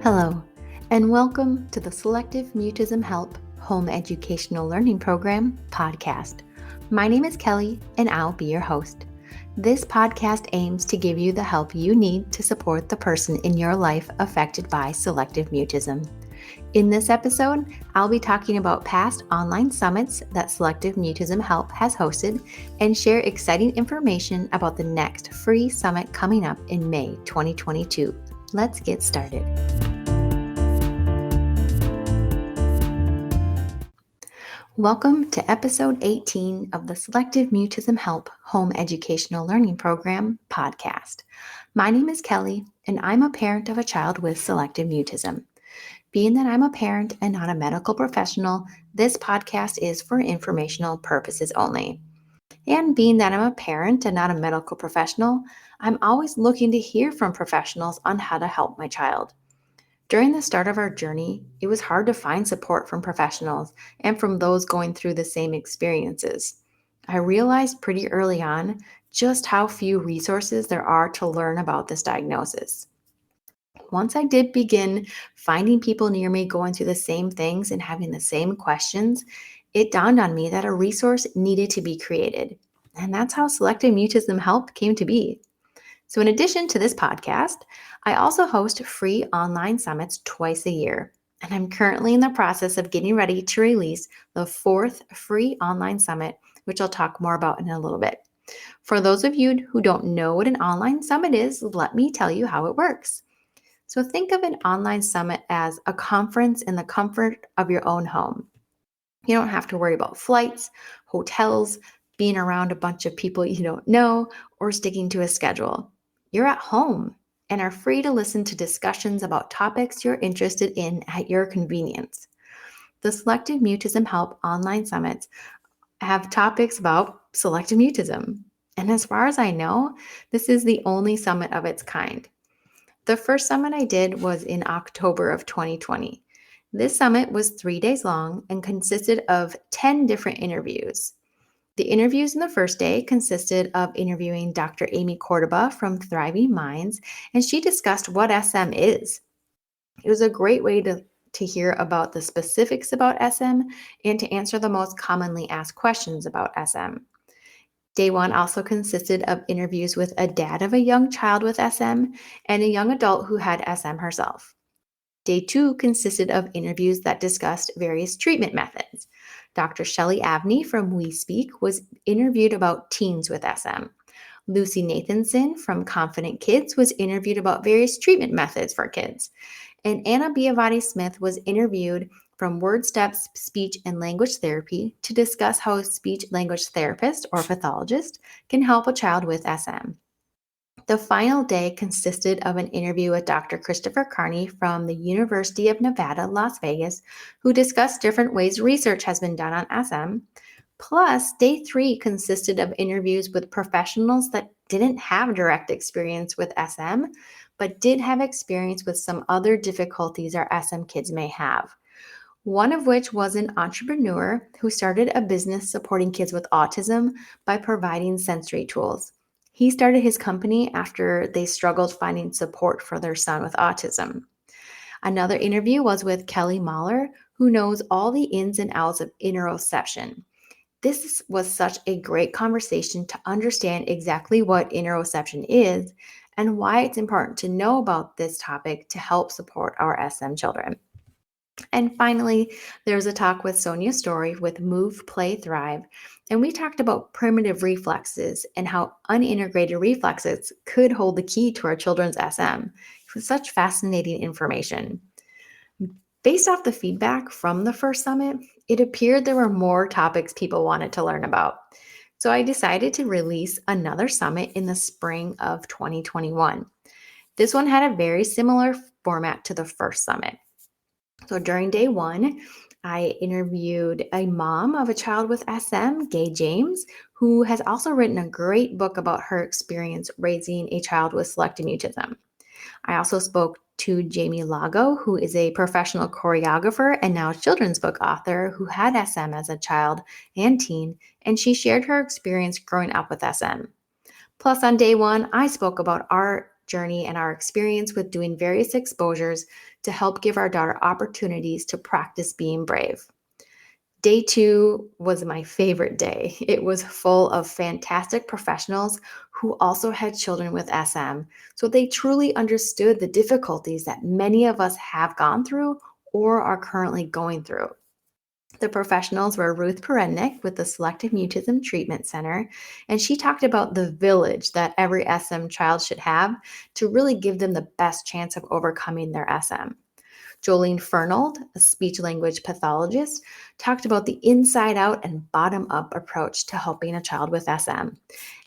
Hello, and welcome to the Selective Mutism H.E.L.P Home Educational Learning Program podcast. My name is Kelly, and I'll be your host. This podcast aims to give you the help you need to support the person in your life affected by selective mutism. In this episode, I'll be talking about past online summits that Selective Mutism H.E.L.P has hosted and share exciting information about the next free summit coming up in May 2022. Let's get started. Welcome to episode 18 of the Selective Mutism H.E.L.P Home Educational Learning Program podcast. My name is Kelly, and I'm a parent of a child with selective mutism. Being that I'm a parent and not a medical professional, this podcast is for informational purposes only. And being that I'm a parent and not a medical professional, I'm always looking to hear from professionals on how to help my child. During the start of our journey, it was hard to find support from professionals and from those going through the same experiences. I realized pretty early on just how few resources there are to learn about this diagnosis. Once I did begin finding people near me going through the same things and having the same questions, it dawned on me that a resource needed to be created. And that's how Selective Mutism H.E.L.P came to be. So in addition to this podcast, I also host free online summits twice a year. And I'm currently in the process of getting ready to release the fourth free online summit, which I'll talk more about in a little bit. For those of you who don't know what an online summit is, let me tell you how it works. So think of an online summit as a conference in the comfort of your own home. You don't have to worry about flights, hotels, being around a bunch of people you don't know, or sticking to a schedule. You're at home and are free to listen to discussions about topics you're interested in at your convenience. The Selective Mutism H.E.L.P online summits have topics about selective mutism. And as far as I know, this is the only summit of its kind. The first summit I did was in October of 2020. This summit was 3 days long and consisted of 10 different interviews. The interviews in the first day consisted of interviewing Dr. Amy Cordoba from Thriving Minds, and she discussed what SM is. It was a great way to hear about the specifics about SM and to answer the most commonly asked questions about SM. Day one also consisted of interviews with a dad of a young child with SM and a young adult who had SM herself. Day two consisted of interviews that discussed various treatment methods. Dr. Shelley Avney from We Speak was interviewed about teens with SM. Lucy Nathanson from Confident Kids was interviewed about various treatment methods for kids. And Anna Biavati-Smith was interviewed from Word Steps Speech and Language Therapy to discuss how a speech-language therapist or pathologist can help a child with SM. The final day consisted of an interview with Dr. Christopher Carney from the University of Nevada, Las Vegas, who discussed different ways research has been done on SM. Plus, day three consisted of interviews with professionals that didn't have direct experience with SM, but did have experience with some other difficulties our SM kids may have. One of which was an entrepreneur who started a business supporting kids with autism by providing sensory tools. He started his company after they struggled finding support for their son with autism. Another interview was with Kelly Mahler, who knows all the ins and outs of interoception. This was such a great conversation to understand exactly what interoception is and why it's important to know about this topic to help support our SM children. And finally, there was a talk with Sonia Story with Move, Play, Thrive, and we talked about primitive reflexes and how unintegrated reflexes could hold the key to our children's SM. It was such fascinating information. Based off the feedback from the first summit, it appeared there were more topics people wanted to learn about. So I decided to release another summit in the spring of 2021. This one had a very similar format to the first summit. So during day one, I interviewed a mom of a child with SM, Gay James, who has also written a great book about her experience raising a child with selective mutism. I also spoke to Jamie Lago, who is a professional choreographer and now children's book author who had SM as a child and teen, and she shared her experience growing up with SM. Plus, on day one, I spoke about our journey and our experience with doing various exposures to help give our daughter opportunities to practice being brave. Day 2 was my favorite day. It was full of fantastic professionals who also had children with SM, so they truly understood the difficulties that many of us have gone through or are currently going through. The professionals were Ruth Perennick with the Selective Mutism Treatment Center, and she talked about the village that every SM child should have to really give them the best chance of overcoming their SM. Jolene Fernald, a speech language pathologist, talked about the inside out and bottom up approach to helping a child with SM.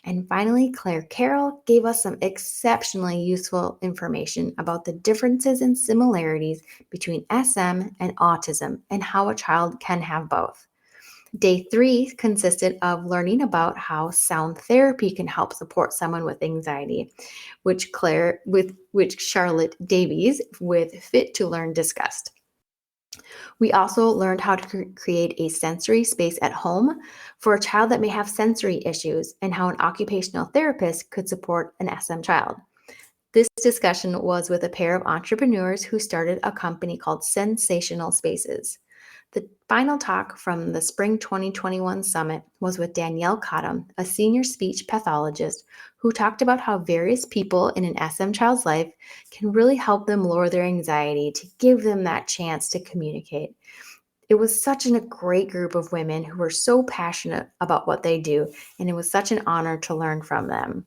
And finally, Claire Carroll gave us some exceptionally useful information about the differences and similarities between SM and autism and how a child can have both. Day 3 consisted of learning about how sound therapy can help support someone with anxiety, which Charlotte Davies with Fit to Learn discussed. We also learned how to create a sensory space at home for a child that may have sensory issues and how an occupational therapist could support an SM child. This discussion was with a pair of entrepreneurs who started a company called Sensational Spaces. The final talk from the Spring 2021 Summit was with Danielle Cottom, a senior speech pathologist, who talked about how various people in an SM child's life can really help them lower their anxiety to give them that chance to communicate. It was such a great group of women who were so passionate about what they do, and it was such an honor to learn from them.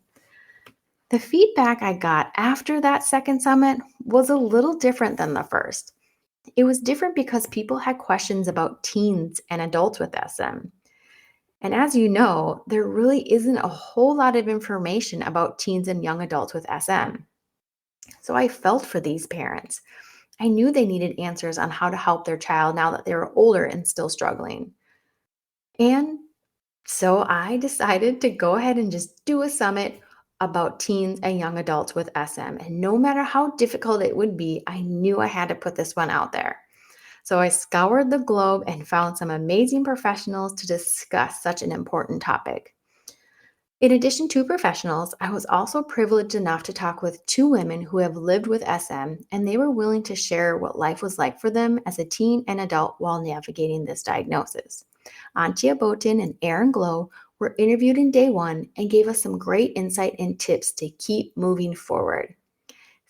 The feedback I got after that second summit was a little different than the first. It was different because people had questions about teens and adults with SM. And as you know, there really isn't a whole lot of information about teens and young adults with SM. So I felt for these parents. I knew they needed answers on how to help their child now that they were older and still struggling. And so I decided to go ahead and just do a summit about teens and young adults with SM. And no matter how difficult it would be, I knew I had to put this one out there. So I scoured the globe and found some amazing professionals to discuss such an important topic. In addition to professionals, I was also privileged enough to talk with 2 women who have lived with SM, and they were willing to share what life was like for them as a teen and adult while navigating this diagnosis. Antia Botin and Aaron Glow were interviewed in day 1 and gave us some great insight and tips to keep moving forward.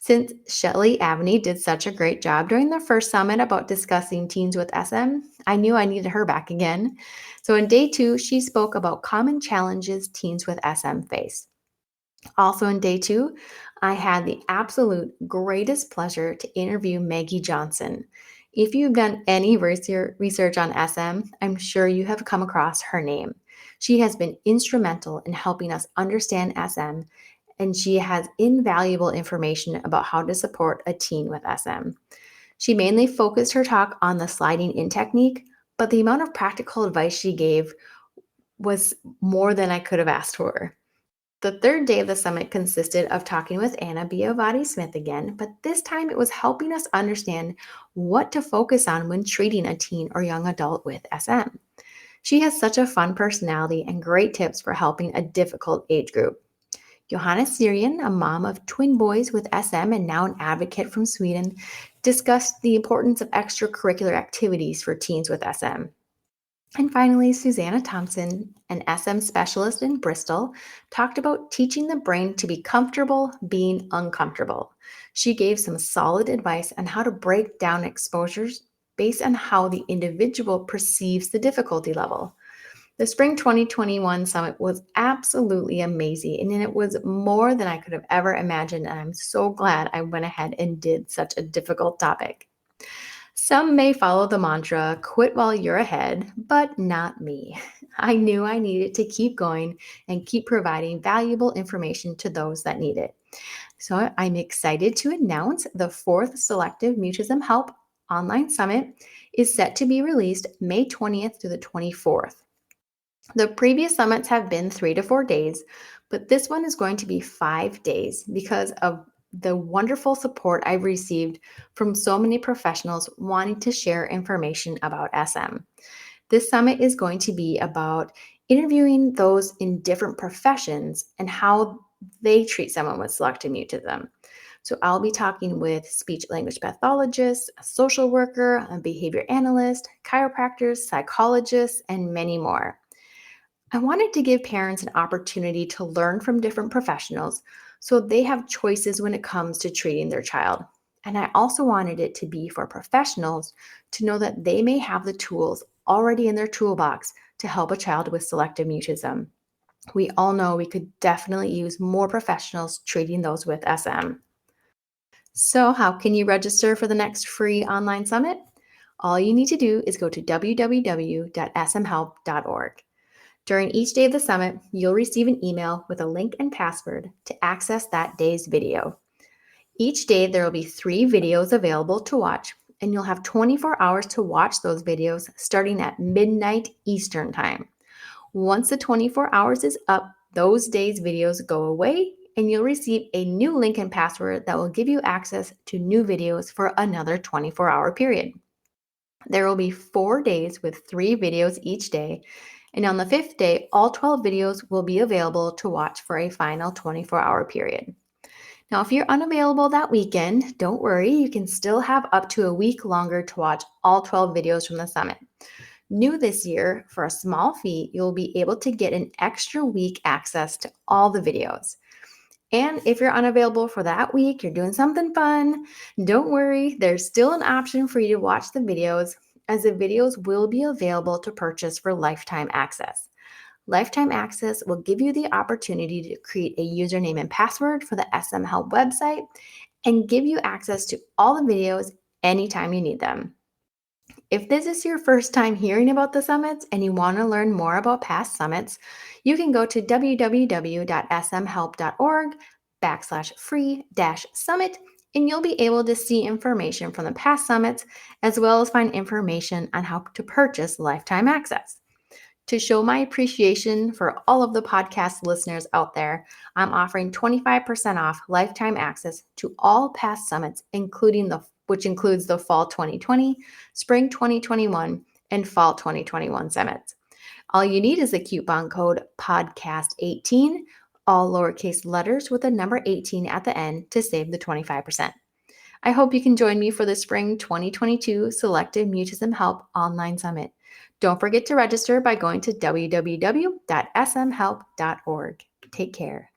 Since Shelley Avney did such a great job during the first summit about discussing teens with SM, I knew I needed her back again. So in day 2, she spoke about common challenges teens with SM face. Also in day 2, I had the absolute greatest pleasure to interview Maggie Johnson. If you've done any research on SM, I'm sure you have come across her name. She has been instrumental in helping us understand SM, and she has invaluable information about how to support a teen with SM. She mainly focused her talk on the sliding in technique, but the amount of practical advice she gave was more than I could have asked for. The third day of the summit consisted of talking with Anna Biavati Smith again, but this time it was helping us understand what to focus on when treating a teen or young adult with SM. She has such a fun personality and great tips for helping a difficult age group. Johanna Syrian, a mom of twin boys with SM and now an advocate from Sweden, discussed the importance of extracurricular activities for teens with SM. And finally, Susanna Thompson, an SM specialist in Bristol, talked about teaching the brain to be comfortable being uncomfortable. She gave some solid advice on how to break down exposures based on how the individual perceives the difficulty level. The Spring 2021 Summit was absolutely amazing, and it was more than I could have ever imagined, and I'm so glad I went ahead and did such a difficult topic. Some may follow the mantra, quit while you're ahead, but not me. I knew I needed to keep going and keep providing valuable information to those that need it. So I'm excited to announce the 4th Selective Mutism H.E.L.P online summit is set to be released May 20th to the 24th. The previous summits have been 3 to 4 days, but this one is going to be 5 days because of the wonderful support I've received from so many professionals wanting to share information about SM. This summit is going to be about interviewing those in different professions and how they treat someone with selective mutism. So I'll be talking with speech language pathologists, a social worker, a behavior analyst, chiropractors, psychologists, and many more. I wanted to give parents an opportunity to learn from different professionals so they have choices when it comes to treating their child. And I also wanted it to be for professionals to know that they may have the tools already in their toolbox to help a child with selective mutism. We all know we could definitely use more professionals treating those with SM. So, how can you register for the next free online summit? All you need to do is go to www.smhelp.org. During each day of the summit, you'll receive an email with a link and password to access that day's video. Each day, there will be 3 videos available to watch, and you'll have 24 hours to watch those videos starting at midnight Eastern Time. Once the 24 hours is up, those days' videos go away, and you'll receive a new link and password that will give you access to new videos for another 24-hour period. There will be 4 days with 3 videos each day, and on the 5th day, all 12 videos will be available to watch for a final 24-hour period. Now, if you're unavailable that weekend, don't worry, you can still have up to a week longer to watch all 12 videos from the summit. New this year, for a small fee, you'll be able to get an extra week access to all the videos. And if you're unavailable for that week, you're doing something fun, don't worry, there's still an option for you to watch the videos, as the videos will be available to purchase for lifetime access. Lifetime access will give you the opportunity to create a username and password for the SM Help website and give you access to all the videos anytime you need them. If this is your first time hearing about the summits and you want to learn more about past summits, you can go to www.smhelp.org/free-summit, and you'll be able to see information from the past summits as well as find information on how to purchase lifetime access. To show my appreciation for all of the podcast listeners out there, I'm offering 25% off lifetime access to all past summits, which includes the fall 2020, spring 2021, and fall 2021 summits. All you need is the coupon code podcast18, all lowercase letters with the number 18 at the end to save the 25%. I hope you can join me for the spring 2022 Selective Mutism Help online summit. Don't forget to register by going to www.smhelp.org. Take care.